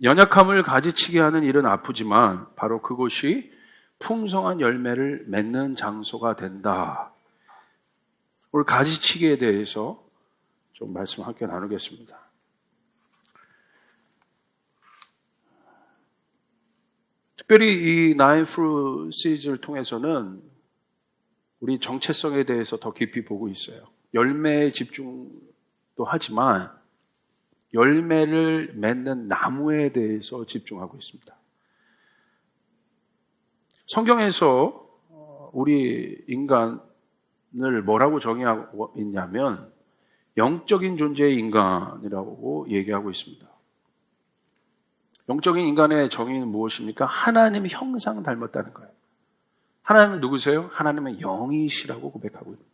연약함을 가지치게 하는 일은 아프지만 바로 그곳이 풍성한 열매를 맺는 장소가 된다. 오늘 가지치기에 대해서 좀 말씀 함께 나누겠습니다. 특별히 이 나인 프루 시리즈를 통해서는 우리 정체성에 대해서 더 깊이 보고 있어요. 열매에 집중도 하지만 열매를 맺는 나무에 대해서 집중하고 있습니다. 성경에서 우리 인간을 뭐라고 정의하고 있냐면 영적인 존재의 인간이라고 얘기하고 있습니다. 영적인 인간의 정의는 무엇입니까? 하나님 형상 닮았다는 거예요. 하나님은 누구세요? 하나님은 영이시라고 고백하고 있는 거예요.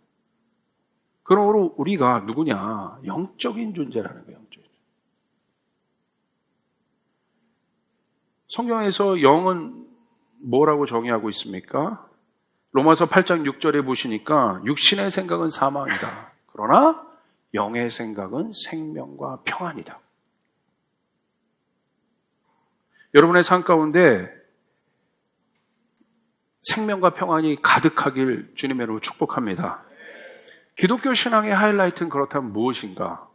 그러므로 우리가 누구냐? 영적인 존재라는 거예요. 영적인 존재. 성경에서 영은 뭐라고 정의하고 있습니까? 로마서 8장 6절에 보시니까 육신의 생각은 사망이다. 그러나 영의 생각은 생명과 평안이다. 여러분의 삶 가운데 생명과 평안이 가득하길 주님의 이름으로 축복합니다. 기독교 신앙의 하이라이트는 그렇다면 무엇인가?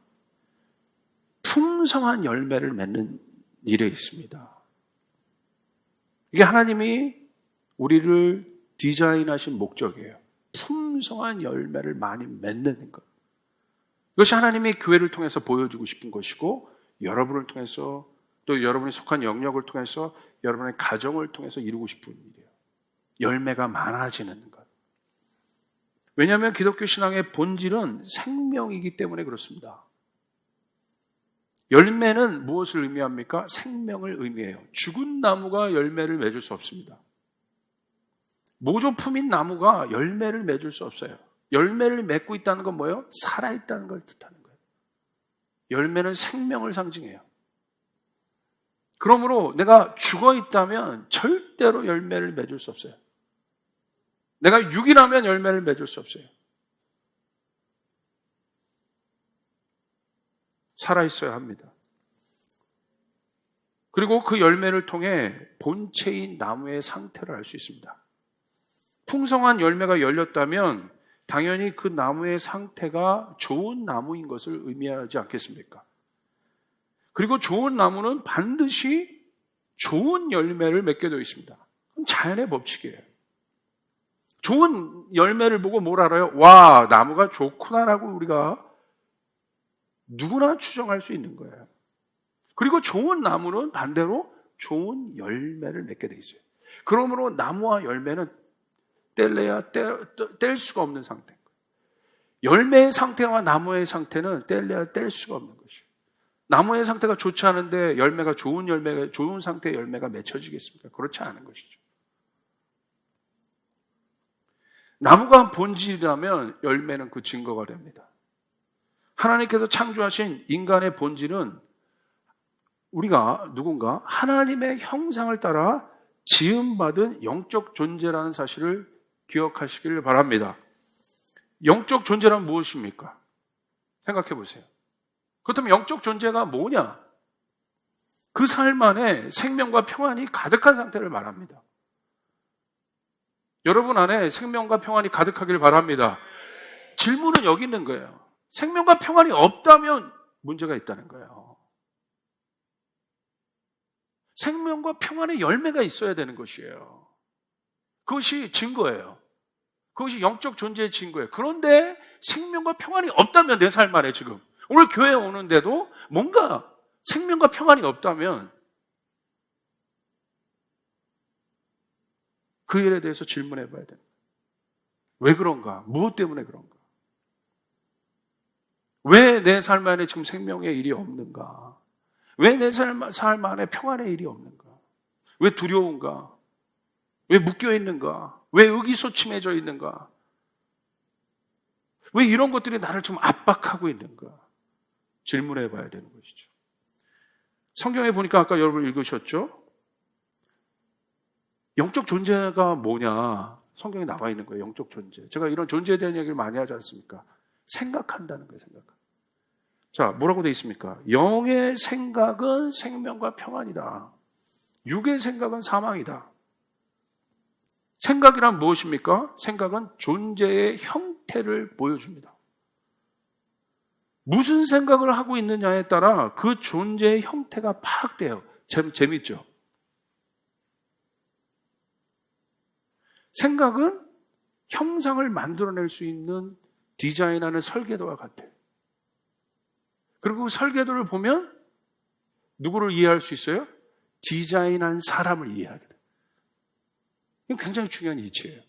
풍성한 열매를 맺는 일에 있습니다. 이게 하나님이 우리를 디자인하신 목적이에요. 풍성한 열매를 많이 맺는 것. 이것이 하나님이 교회를 통해서 보여주고 싶은 것이고 여러분을 통해서 또 여러분이 속한 영역을 통해서 여러분의 가정을 통해서 이루고 싶은 일이에요. 열매가 많아지는 것. 왜냐하면 기독교 신앙의 본질은 생명이기 때문에 그렇습니다. 열매는 무엇을 의미합니까? 생명을 의미해요. 죽은 나무가 열매를 맺을 수 없습니다. 모조품인 나무가 열매를 맺을 수 없어요. 열매를 맺고 있다는 건 뭐예요? 살아있다는 걸 뜻하는 거예요. 열매는 생명을 상징해요. 그러므로 내가 죽어 있다면 절대로 열매를 맺을 수 없어요. 내가 육이라면 열매를 맺을 수 없어요. 살아있어야 합니다. 그리고 그 열매를 통해 본체인 나무의 상태를 알 수 있습니다. 풍성한 열매가 열렸다면 당연히 그 나무의 상태가 좋은 나무인 것을 의미하지 않겠습니까? 그리고 좋은 나무는 반드시 좋은 열매를 맺게 되어 있습니다. 그건 자연의 법칙이에요. 좋은 열매를 보고 뭘 알아요? 와, 나무가 좋구나라고 우리가 누구나 추정할 수 있는 거예요. 그리고 좋은 나무는 반대로 좋은 열매를 맺게 되어 있어요. 그러므로 나무와 열매는 뗄래야 뗄 수가 없는 상태인 거예요. 열매의 상태와 나무의 상태는 뗄래야 뗄 수가 없는 것이에요. 나무의 상태가 좋지 않은데 열매가 좋은 상태의 열매가 맺혀지겠습니까? 그렇지 않은 것이죠. 나무가 본질이라면 열매는 그 증거가 됩니다. 하나님께서 창조하신 인간의 본질은 우리가 누군가 하나님의 형상을 따라 지음받은 영적 존재라는 사실을 기억하시기를 바랍니다. 영적 존재란 무엇입니까? 생각해 보세요. 그렇다면 영적 존재가 뭐냐? 그 삶 안에 생명과 평안이 가득한 상태를 말합니다. 여러분 안에 생명과 평안이 가득하길 바랍니다. 질문은 여기 있는 거예요. 생명과 평안이 없다면 문제가 있다는 거예요. 생명과 평안의 열매가 있어야 되는 것이에요. 그것이 증거예요. 그것이 영적 존재의 증거예요. 그런데 생명과 평안이 없다면 내 삶 안에 지금 오늘 교회에 오는데도 뭔가 생명과 평안이 없다면 그 일에 대해서 질문해 봐야 됩니다. 왜 그런가? 무엇 때문에 그런가? 왜 내 삶 안에 지금 생명의 일이 없는가? 왜 내 삶 안에 평안의 일이 없는가? 왜 두려운가? 왜 묶여 있는가? 왜 의기소침해져 있는가? 왜 이런 것들이 나를 좀 압박하고 있는가? 질문해 봐야 되는 것이죠. 성경에 보니까 아까 여러분 읽으셨죠? 영적 존재가 뭐냐? 성경에 나와 있는 거예요. 영적 존재. 제가 이런 존재에 대한 얘기를 많이 하지 않습니까? 생각한다는 거예요. 생각. 자, 뭐라고 되어 있습니까? 영의 생각은 생명과 평안이다. 육의 생각은 사망이다. 생각이란 무엇입니까? 생각은 존재의 형태를 보여줍니다. 무슨 생각을 하고 있느냐에 따라 그 존재의 형태가 파악돼요. 재밌죠? 생각은 형상을 만들어낼 수 있는 디자인하는 설계도와 같아요. 그리고 그 설계도를 보면 누구를 이해할 수 있어요? 디자인한 사람을 이해하게 돼요. 이건 굉장히 중요한 이치예요.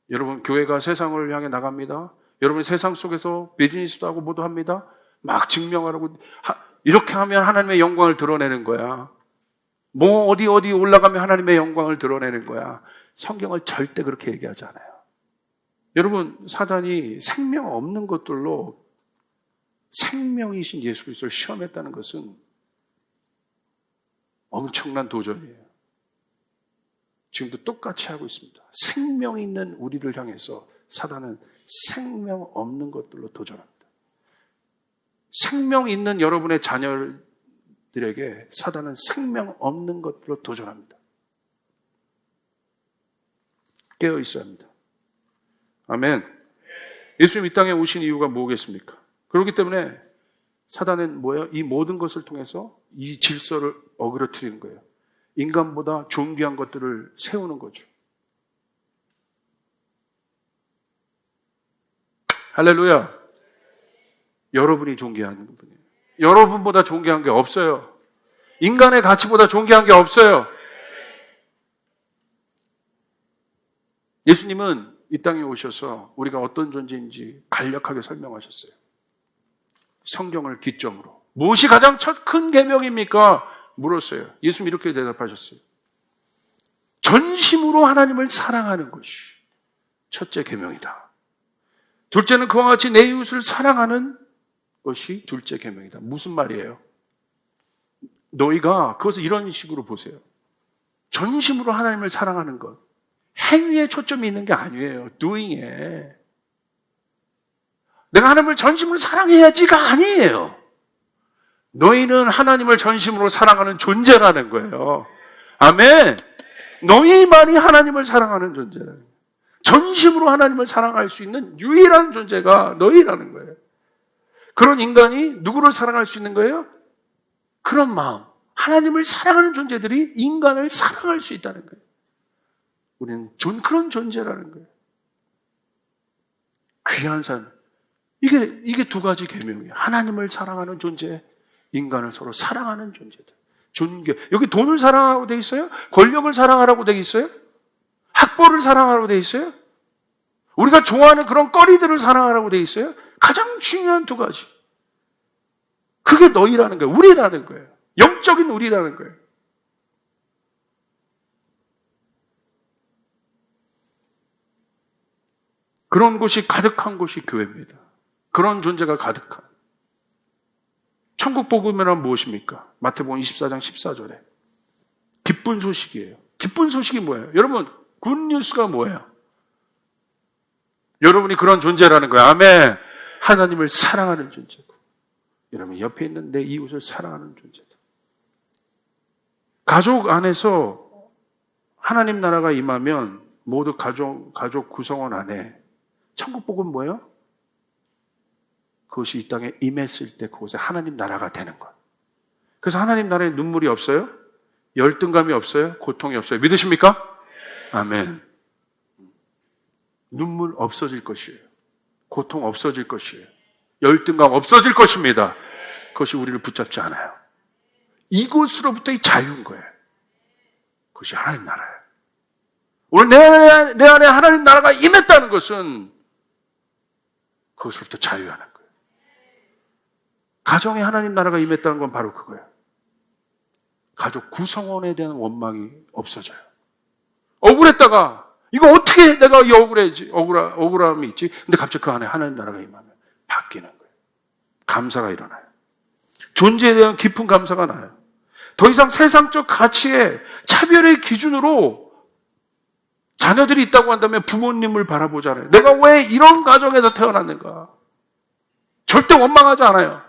여러분, 교회가 세상을 향해 나갑니다. 여러분, 세상 속에서 비즈니스도 하고 뭐도 합니다. 막 증명하라고, 이렇게 하면 하나님의 영광을 드러내는 거야. 뭐 어디 올라가면 하나님의 영광을 드러내는 거야. 성경을 절대 그렇게 얘기하지 않아요. 여러분, 사단이 생명 없는 것들로 생명이신 예수 그리스도를 시험했다는 것은 엄청난 도전이에요. 지금도 똑같이 하고 있습니다. 생명 있는 우리를 향해서 사단은 생명 없는 것들로 도전합니다. 생명 있는 여러분의 자녀들에게 사단은 생명 없는 것들로 도전합니다. 깨어 있어야 합니다. 아멘. 예수님 이 땅에 오신 이유가 뭐겠습니까? 그렇기 때문에 사단은 뭐예요? 이 모든 것을 통해서 이 질서를 어그러뜨리는 거예요. 인간보다 존귀한 것들을 세우는 거죠. 할렐루야. 여러분이 존귀한 분이에요. 여러분보다 존귀한 게 없어요. 인간의 가치보다 존귀한 게 없어요. 예수님은 이 땅에 오셔서 우리가 어떤 존재인지 간략하게 설명하셨어요. 성경을 기점으로. 무엇이 가장 큰 계명입니까? 물었어요. 예수님 이렇게 대답하셨어요. 전심으로 하나님을 사랑하는 것이 첫째 계명이다. 둘째는 그와 같이 내 이웃을 사랑하는 것이 둘째 계명이다. 무슨 말이에요? 너희가 그것을 이런 식으로 보세요. 전심으로 하나님을 사랑하는 것. 행위에 초점이 있는 게 아니에요. doing에. 내가 하나님을 전심으로 사랑해야지가 아니에요. 너희는 하나님을 전심으로 사랑하는 존재라는 거예요. 아멘. 너희만이 하나님을 사랑하는 존재라는 거예요. 전심으로 하나님을 사랑할 수 있는 유일한 존재가 너희라는 거예요. 그런 인간이 누구를 사랑할 수 있는 거예요? 그런 마음. 하나님을 사랑하는 존재들이 인간을 사랑할 수 있다는 거예요. 우리는 그런 존재라는 거예요. 귀한 삶. 이게 두 가지 계명이에요. 하나님을 사랑하는 존재, 인간을 서로 사랑하는 존재들. 존귀. 여기 돈을 사랑하라고 돼 있어요? 권력을 사랑하라고 돼 있어요? 학벌을 사랑하라고 돼 있어요? 우리가 좋아하는 그런 거리들을 사랑하라고 돼 있어요? 가장 중요한 두 가지. 그게 너희라는 거예요. 우리라는 거예요. 영적인 우리라는 거예요. 그런 곳이 가득한 곳이 교회입니다. 그런 존재가 가득한. 천국 복음이란 무엇입니까? 마태복음 24장 14절에 기쁜 소식이에요. 기쁜 소식이 뭐예요? 여러분, 굿뉴스가 뭐예요? 여러분이 그런 존재라는 거예요. 아멘. 하나님을 사랑하는 존재고, 여러분 옆에 있는 내 이웃을 사랑하는 존재다. 가족 안에서 하나님 나라가 임하면 모두 가족 구성원 안에 천국 복음 뭐예요? 그것이 이 땅에 임했을 때 그곳에 하나님 나라가 되는 것. 그래서 하나님 나라에 눈물이 없어요? 열등감이 없어요? 고통이 없어요? 믿으십니까? 아멘. 눈물 없어질 것이에요. 고통 없어질 것이에요. 열등감 없어질 것입니다. 그것이 우리를 붙잡지 않아요. 이곳으로부터의 자유인 거예요. 그것이 하나님 나라예요. 오늘 내 안에 하나님 나라가 임했다는 것은 그것으로부터 자유하는 거예요. 가정에 하나님 나라가 임했다는 건 바로 그거예요. 가족 구성원에 대한 원망이 없어져요. 억울했다가 이거 어떻게 내가 이 억울함이 있지? 근데 갑자기 그 안에 하나님 나라가 임하면 바뀌는 거예요. 감사가 일어나요. 존재에 대한 깊은 감사가 나요. 더 이상 세상적 가치의 차별의 기준으로 자녀들이 있다고 한다면 부모님을 바라보잖아요. 내가 왜 이런 가정에서 태어났는가? 절대 원망하지 않아요.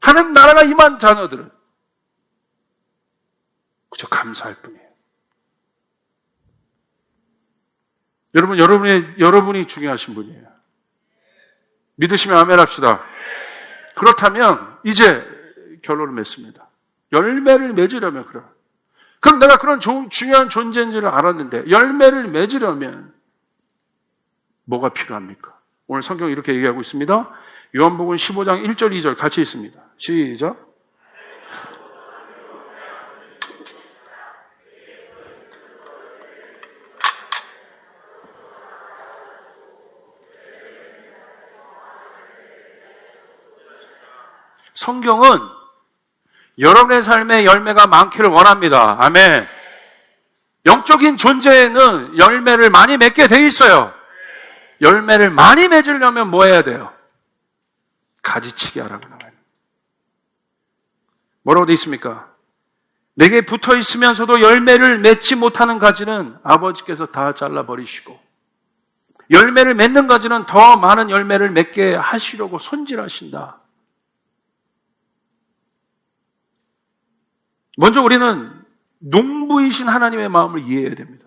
하나님 나라가 임한 자녀들은 그저 감사할 뿐이에요. 여러분이 중요하신 분이에요. 믿으시면 아멘 합시다. 그렇다면 이제 결론을 맺습니다. 열매를 맺으려면 그럼 내가 그런 중요한 존재인지를 알았는데 열매를 맺으려면 뭐가 필요합니까? 오늘 성경은 이렇게 얘기하고 있습니다. 요한복음 15장 1절 2절 같이 있습니다. 시작. 성경은 여러분의 삶에 열매가 많기를 원합니다. 아멘. 영적인 존재에는 열매를 많이 맺게 돼 있어요. 열매를 많이 맺으려면 뭐 해야 돼요? 가지치기 하라고 나와요. 뭐라고 돼 있습니까? 내게 붙어 있으면서도 열매를 맺지 못하는 가지는 아버지께서 다 잘라버리시고 열매를 맺는 가지는 더 많은 열매를 맺게 하시려고 손질하신다. 먼저 우리는 농부이신 하나님의 마음을 이해해야 됩니다.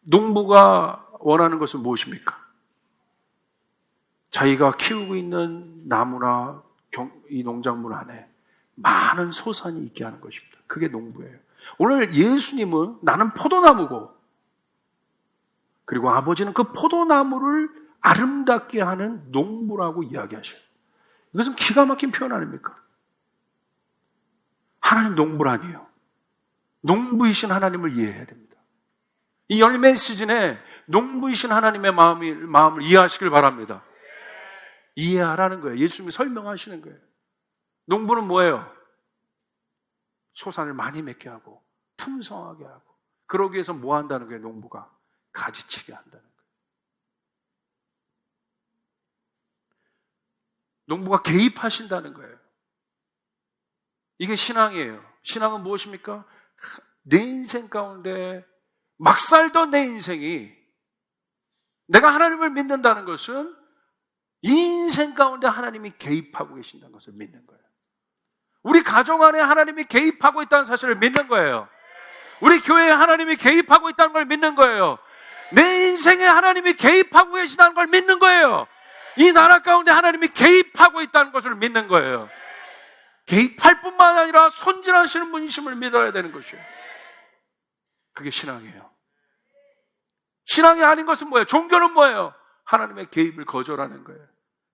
농부가 원하는 것은 무엇입니까? 자기가 키우고 있는 나무나 이 농작물 안에 많은 소산이 있게 하는 것입니다. 그게 농부예요. 오늘 예수님은 나는 포도나무고 그리고 아버지는 그 포도나무를 아름답게 하는 농부라고 이야기하셔요. 이것은 기가 막힌 표현 아닙니까? 하나님 농부라니요. 농부이신 하나님을 이해해야 됩니다. 이 열매 시즌에 농부이신 하나님의 마음을 이해하시길 바랍니다. 이해하라는 거예요. 예수님이 설명하시는 거예요. 농부는 뭐예요? 소산을 많이 맺게 하고 풍성하게 하고 그러기 위해서 뭐 한다는 거예요? 농부가 가지치게 한다는 거예요. 농부가 개입하신다는 거예요. 이게 신앙이에요. 신앙은 무엇입니까? 내 인생 가운데 막 살던 내 인생이 내가 하나님을 믿는다는 것은 이 인생 가운데 하나님이 개입하고 계신다는 것을 믿는 거예요. 우리 가정 안에 하나님이 개입하고 있다는 사실을 믿는 거예요. 우리 교회에 하나님이 개입하고 있다는 걸 믿는 거예요. 내 인생에 하나님이 개입하고 계시다는 걸 믿는 거예요. 이 나라 가운데 하나님이 개입하고 있다는 것을 믿는 거예요. 개입할 뿐만 아니라 손질하시는 분이심을 믿어야 되는 것이에요. 그게 신앙이에요. 신앙이 아닌 것은 뭐예요? 종교는 뭐예요? 하나님의 개입을 거절하는 거예요.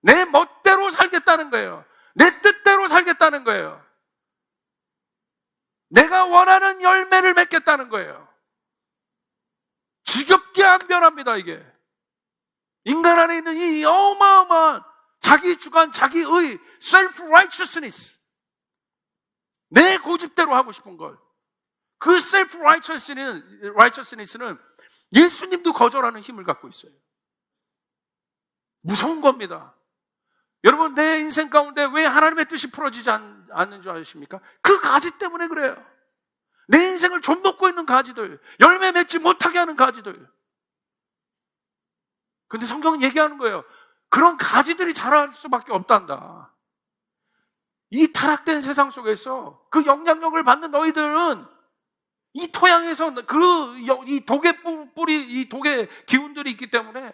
내 멋대로 살겠다는 거예요. 내 뜻대로 살겠다는 거예요. 내가 원하는 열매를 맺겠다는 거예요. 지겹게 안 변합니다, 이게. 인간 안에 있는 이 어마어마한 자기 주관, 자기의 self-righteousness. 내 고집대로 하고 싶은 걸. 그 self-righteousness는 예수님도 거절하는 힘을 갖고 있어요. 무서운 겁니다. 여러분, 내 인생 가운데 왜 하나님의 뜻이 풀어지지 않는 줄 아십니까? 그 가지 때문에 그래요. 내 인생을 좀먹고 있는 가지들, 열매 맺지 못하게 하는 가지들. 근데 성경은 얘기하는 거예요. 그런 가지들이 자랄 수밖에 없단다. 이 타락된 세상 속에서 그 영향력을 받는 너희들은 이 토양에서 이 독의 뿌리, 이 독의 기운들이 있기 때문에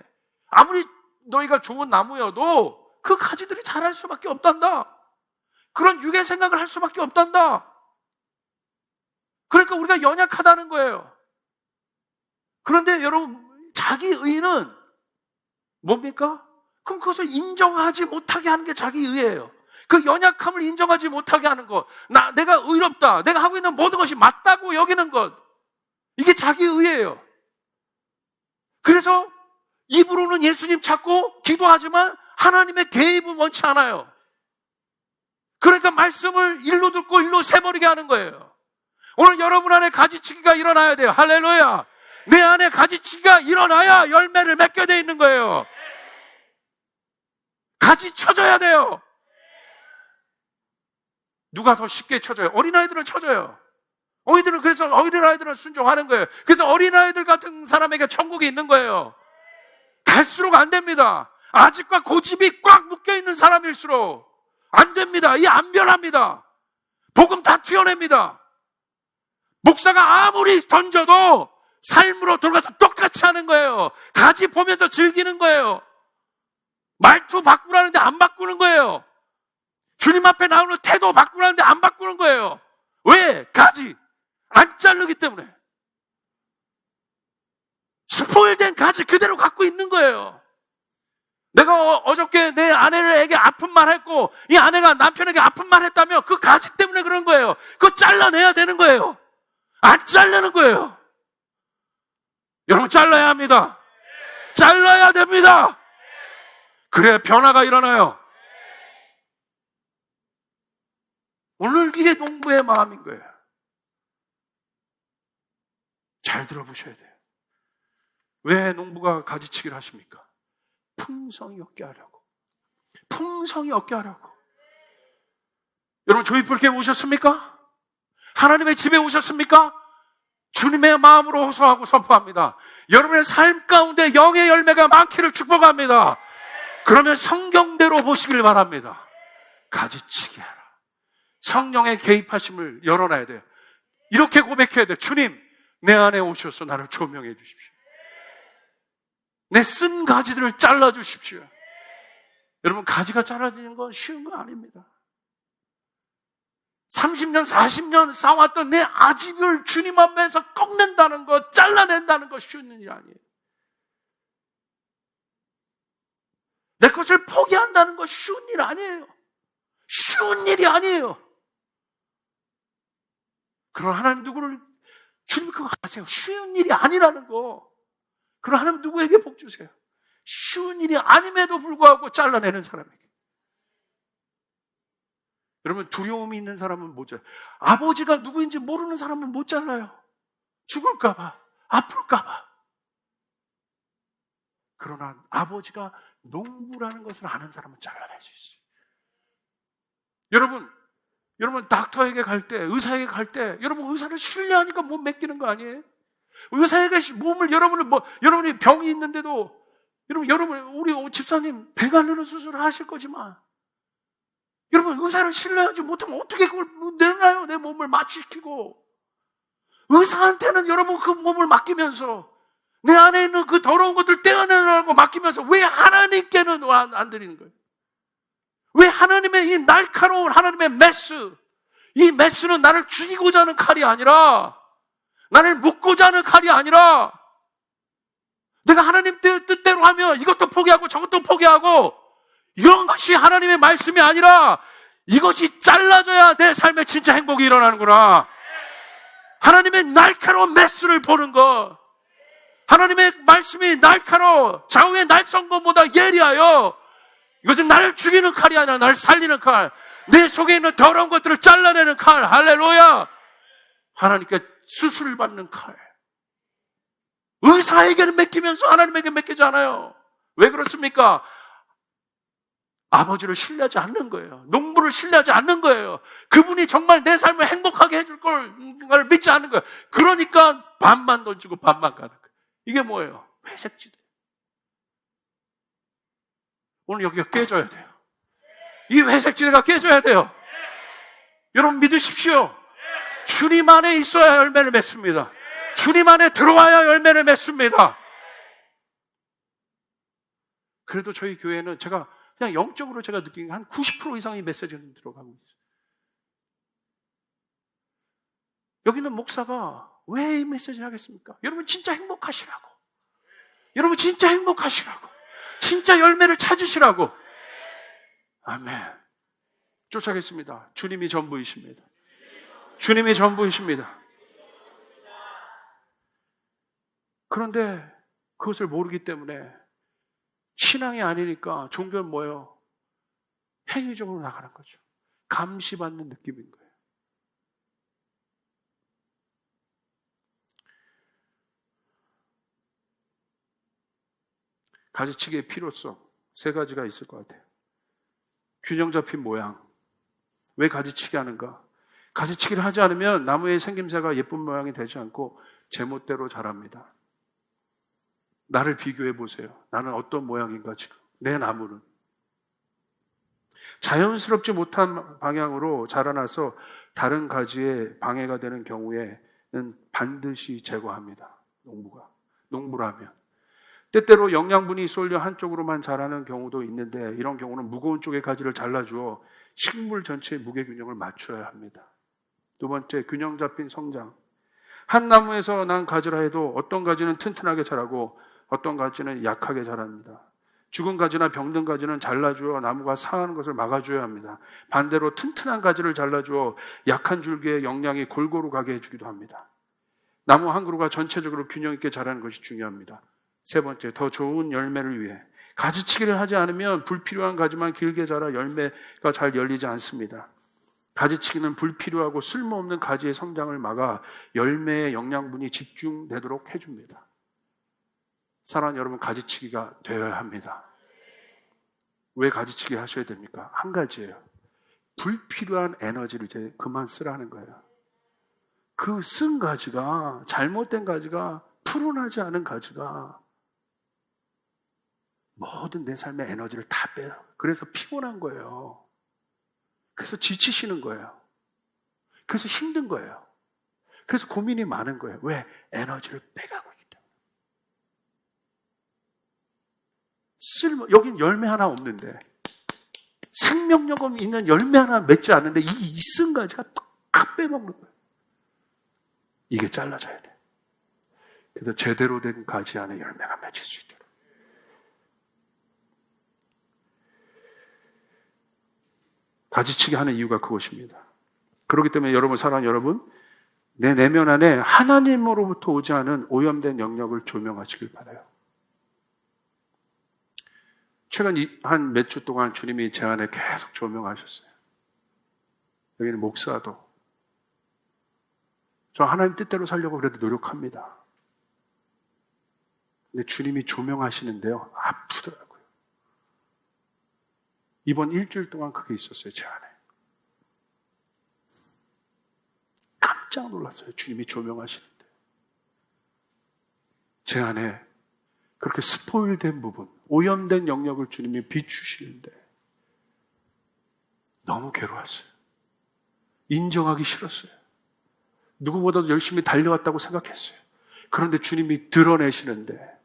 아무리 너희가 좋은 나무여도 그 가지들이 자랄 수밖에 없단다. 그런 육의 생각을 할 수밖에 없단다. 그러니까 우리가 연약하다는 거예요. 그런데 여러분, 자기 의는 뭡니까? 그럼 그것을 인정하지 못하게 하는 게 자기 의예요. 그 연약함을 인정하지 못하게 하는 것, 내가 의롭다, 내가 하고 있는 모든 것이 맞다고 여기는 것, 이게 자기 의예요. 그래서 입으로는 예수님 찾고 기도하지만 하나님의 개입은 원치 않아요. 그러니까 말씀을 일로 듣고 일로 새버리게 하는 거예요. 오늘 여러분 안에 가지치기가 일어나야 돼요. 할렐루야. 내 안에 가지치기가 일어나야 열매를 맺게 돼 있는 거예요. 가지 쳐줘야 돼요. 누가 더 쉽게 쳐줘요? 어린아이들은 쳐줘요. 그래서 어린아이들은 순종하는 거예요. 그래서 어린아이들 같은 사람에게 천국이 있는 거예요. 갈수록 안 됩니다. 아직과 고집이 꽉 묶여있는 사람일수록 안 됩니다. 이 안 변합니다. 복음 다 튀어냅니다. 목사가 아무리 던져도 삶으로 들어가서 똑같이 하는 거예요. 가지 보면서 즐기는 거예요. 말투 바꾸라는데 안 바꾸는 거예요. 주님 앞에 나오는 태도 바꾸라는데 안 바꾸는 거예요. 왜? 가지 안 자르기 때문에. 스포일된 가지 그대로 갖고 있는 거예요. 내가 어저께 내 아내에게 아픈 말 했고 이 아내가 남편에게 아픈 말 했다면 그 가지 때문에 그런 거예요. 그거 잘라내야 되는 거예요. 안 자르는 거예요. 여러분 잘라야 합니다. 잘라야 됩니다. 그래야 변화가 일어나요. 오늘 이게 농부의 마음인 거예요. 잘 들어보셔야 돼요. 왜 농부가 가지치기를 하십니까? 풍성이 없게 하려고. 풍성이 없게 하려고. 여러분 조이풀교회 오셨습니까? 하나님의 집에 오셨습니까? 주님의 마음으로 호소하고 선포합니다. 여러분의 삶 가운데 영의 열매가 많기를 축복합니다. 그러면 성경대로 보시길 바랍니다. 가지치기 하라. 성령의 개입하심을 열어놔야 돼요. 이렇게 고백해야 돼요. 주님, 내 안에 오셔서 나를 조명해 주십시오. 내 쓴 가지들을 잘라주십시오. 여러분 가지가 잘라지는 건 쉬운 거 아닙니다. 30년 40년 쌓아왔던 내 아집을 주님 앞에서 꺾는다는 거, 잘라낸다는 거 쉬운 일이 아니에요. 내 것을 포기한다는 거 쉬운 일 아니에요. 쉬운 일이 아니에요. 그럼 하나님 누구를, 주님 그거 아세요? 쉬운 일이 아니라는 거. 그럼 하나님 누구에게 복 주세요? 쉬운 일이 아님에도 불구하고 잘라내는 사람에게. 여러분 두려움이 있는 사람은 못 잘라요. 아버지가 누구인지 모르는 사람은 못 잘라요. 죽을까봐, 아플까봐. 그러나 아버지가 농부라는 것을 아는 사람은 잘라낼 수 있어요. 여러분 닥터에게 갈 때, 의사에게 갈 때, 여러분 의사를 신뢰하니까 몸 맡기는 거 아니에요? 의사에게 몸을 여러분이 병이 있는데도 여러분 우리 집사님 배 가르는 수술을 하실 거지만 여러분 의사를 신뢰하지 못하면 어떻게 그걸 내나요? 내 몸을 마취시키고. 의사한테는 여러분 그 몸을 맡기면서 내 안에 있는 그 더러운 것들 떼어내라고 맡기면서 왜 하나님께는 안 드리는 거예요? 왜 하나님의 이 날카로운 하나님의 메스, 이 메스는 나를 죽이고자 하는 칼이 아니라, 나를 묶고자 하는 칼이 아니라, 내가 하나님 뜻대로 하면 이것도 포기하고 저것도 포기하고, 이런 것이 하나님의 말씀이 아니라 이것이 잘라져야 내 삶에 진짜 행복이 일어나는구나. 하나님의 날카로운 메스를 보는 것, 하나님의 말씀이 날카로워 좌우의 날성검보다 예리하여, 이것은 나를 죽이는 칼이 아니라 나를 살리는 칼, 내 속에 있는 더러운 것들을 잘라내는 칼. 할렐루야. 하나님께 수술을 받는 칼. 의사에게는 맡기면서 하나님에게 맡기지 않아요. 왜 그렇습니까? 아버지를 신뢰하지 않는 거예요. 농부를 신뢰하지 않는 거예요. 그분이 정말 내 삶을 행복하게 해줄 걸 믿지 않는 거예요. 그러니까 반만 던지고 반만 가는 거예요. 이게 뭐예요? 회색지대. 오늘 여기가 깨져야 돼요. 이 회색지대가 깨져야 돼요. 여러분 믿으십시오. 주님 안에 있어야 열매를 맺습니다. 주님 안에 들어와야 열매를 맺습니다. 그래도 저희 교회는 제가 그냥 영적으로 제가 느낀 게 한 90% 이상의 메시지는 들어가고 있어요. 여기는 목사가 왜 이 메시지를 하겠습니까? 여러분 진짜 행복하시라고. 여러분 진짜 행복하시라고. 진짜 열매를 찾으시라고. 아멘. 쫓아가겠습니다. 주님이 전부이십니다. 주님이 전부이십니다. 그런데 그것을 모르기 때문에 신앙이 아니니까 종교는 뭐예요? 행위적으로 나가는 거죠. 감시받는 느낌인 거예요. 가지치기의 필요성 세 가지가 있을 것 같아요. 균형 잡힌 모양. 왜 가지치기 하는가? 가지치기를 하지 않으면 나무의 생김새가 예쁜 모양이 되지 않고 제멋대로 자랍니다. 나를 비교해 보세요. 나는 어떤 모양인가 지금. 내 나무는. 자연스럽지 못한 방향으로 자라나서 다른 가지에 방해가 되는 경우에는 반드시 제거합니다. 농부라면. 때때로 영양분이 쏠려 한쪽으로만 자라는 경우도 있는데 이런 경우는 무거운 쪽의 가지를 잘라주어 식물 전체의 무게균형을 맞춰야 합니다. 두 번째, 균형 잡힌 성장. 한 나무에서 난 가지라 해도 어떤 가지는 튼튼하게 자라고 어떤 가지는 약하게 자랍니다. 죽은 가지나 병든 가지는 잘라주어 나무가 상하는 것을 막아줘야 합니다. 반대로 튼튼한 가지를 잘라주어 약한 줄기에 영양이 골고루 가게 해주기도 합니다. 나무 한 그루가 전체적으로 균형 있게 자라는 것이 중요합니다. 세 번째, 더 좋은 열매를 위해 가지치기를 하지 않으면 불필요한 가지만 길게 자라 열매가 잘 열리지 않습니다. 가지치기는 불필요하고 쓸모없는 가지의 성장을 막아 열매의 영양분이 집중되도록 해줍니다. 사랑하는 여러분, 가지치기가 되어야 합니다. 왜 가지치기 하셔야 됩니까? 한 가지예요. 불필요한 에너지를 이제 그만 쓰라는 거예요. 그 쓴 가지가, 잘못된 가지가, 푸른하지 않은 가지가 모든 내 삶의 에너지를 다 빼요. 그래서 피곤한 거예요. 그래서 지치시는 거예요. 그래서 힘든 거예요. 그래서 고민이 많은 거예요. 왜? 에너지를 빼가고 있기 때문에. 여긴 열매 하나 없는데, 생명력 있는 열매 하나 맺지 않는데 이 쓴 가지가 다 빼먹는 거예요. 이게 잘라져야 돼. 그래서 제대로 된 가지 안에 열매가 맺힐 수 있도록. 가지치기 하는 이유가 그것입니다. 그렇기 때문에 여러분, 사랑하는 여러분, 내 내면 안에 하나님으로부터 오지 않은 오염된 영역을 조명하시길 바라요. 최근 한 몇 주 동안 주님이 제 안에 계속 조명하셨어요. 여기는 목사도. 저 하나님 뜻대로 살려고 그래도 노력합니다. 근데 주님이 조명하시는데요, 아프더라고요. 이번 일주일 동안 그게 있었어요, 제 안에. 깜짝 놀랐어요, 주님이 조명하시는데. 제 안에 그렇게 스포일된 부분, 오염된 영역을 주님이 비추시는데 너무 괴로웠어요. 인정하기 싫었어요. 누구보다도 열심히 달려왔다고 생각했어요. 그런데 주님이 드러내시는데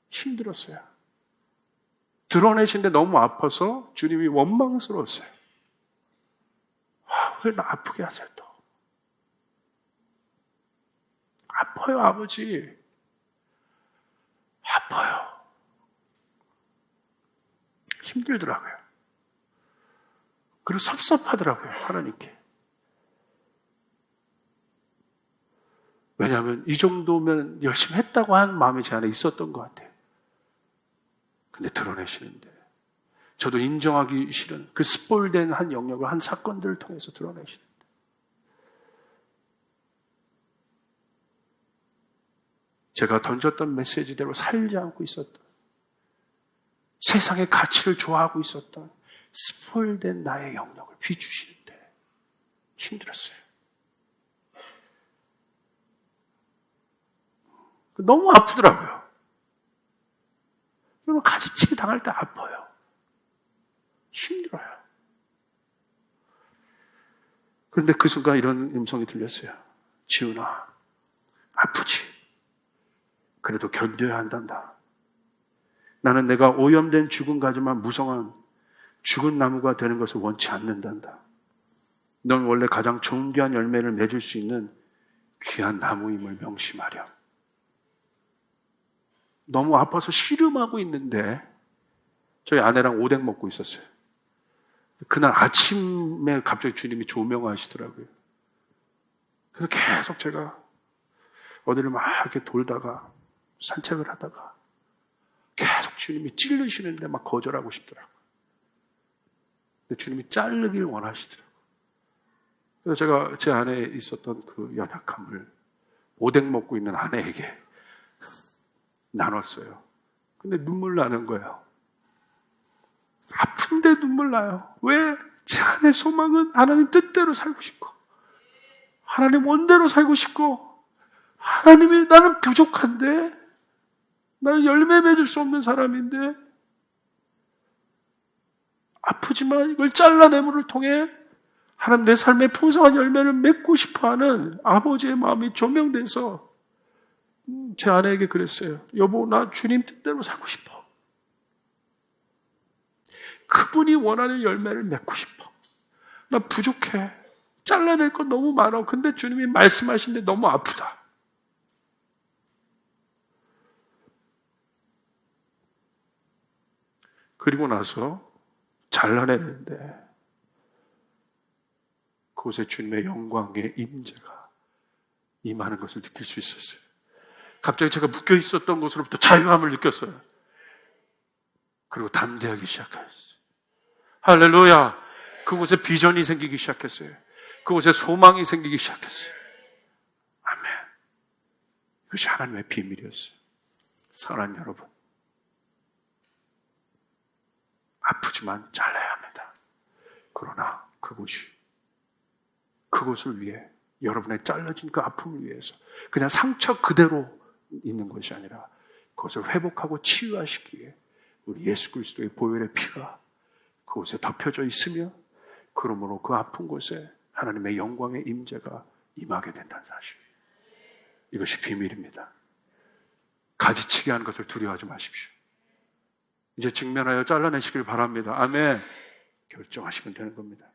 힘들었어요. 드러내시는데 너무 아파서 주님이 원망스러웠어요. 왜 나 아프게 하세요 또? 아파요, 아버지. 아파요. 힘들더라고요. 그리고 섭섭하더라고요, 하나님께. 왜냐하면 이 정도면 열심히 했다고 하는 마음이 제 안에 있었던 것 같아요. 근데 드러내시는데, 저도 인정하기 싫은 그 스포일된 한 영역을 한 사건들을 통해서 드러내시는데, 제가 던졌던 메시지대로 살지 않고 있었던, 세상의 가치를 좋아하고 있었던 스포일된 나의 영역을 비추시는데 힘들었어요. 너무 아프더라고요. 여러분, 가지치기 당할 때 아파요. 힘들어요. 그런데 그 순간 이런 음성이 들렸어요. 지훈아, 아프지? 그래도 견뎌야 한단다. 나는 내가 오염된 죽은 가지만 무성한 죽은 나무가 되는 것을 원치 않는단다. 넌 원래 가장 존귀한 열매를 맺을 수 있는 귀한 나무임을 명심하렴. 너무 아파서 씨름하고 있는데 저희 아내랑 오뎅 먹고 있었어요. 그날 아침에 갑자기 주님이 조명하시더라고요. 그래서 계속 제가 어디를 막 이렇게 돌다가 산책을 하다가 계속 주님이 찌르시는데 막 거절하고 싶더라고요. 근데 주님이 자르길 원하시더라고요. 그래서 제가 제 안에 있었던 그 연약함을 오뎅 먹고 있는 아내에게 나눴어요. 근데 눈물 나는 거예요. 아픈데 눈물 나요. 왜? 제 안의 소망은 하나님 뜻대로 살고 싶고, 하나님 원대로 살고 싶고, 하나님이 나는 부족한데 나는 열매 맺을 수 없는 사람인데 아프지만 이걸 잘라내므를 통해 하나님 내 삶의 풍성한 열매를 맺고 싶어하는 아버지의 마음이 조명돼서 제 아내에게 그랬어요. 여보, 나 주님 뜻대로 살고 싶어. 그분이 원하는 열매를 맺고 싶어. 나 부족해. 잘라낼 건 너무 많아. 근데 주님이 말씀하시는데 너무 아프다. 그리고 나서 잘라내는데 그곳에 주님의 영광의 임재가 임하는 것을 느낄 수 있었어요. 갑자기 제가 묶여 있었던 곳으로부터 자유함을 느꼈어요. 그리고 담대하기 시작했어요. 할렐루야. 그곳에 비전이 생기기 시작했어요. 그곳에 소망이 생기기 시작했어요. 아멘. 이것이 하나님의 비밀이었어요. 사랑하는 여러분, 아프지만 잘라야 합니다. 그러나 그곳을 위해, 여러분의 잘라진 그 아픔을 위해서 그냥 상처 그대로 있는 것이 아니라 그것을 회복하고 치유하시기 위해 우리 예수 그리스도의 보혈의 피가 그곳에 덮여져 있으며, 그러므로 그 아픈 곳에 하나님의 영광의 임재가 임하게 된다는 사실. 이것이 비밀입니다. 가지치기 하는 것을 두려워하지 마십시오. 이제 직면하여 잘라내시길 바랍니다. 아멘. 결정하시면 되는 겁니다.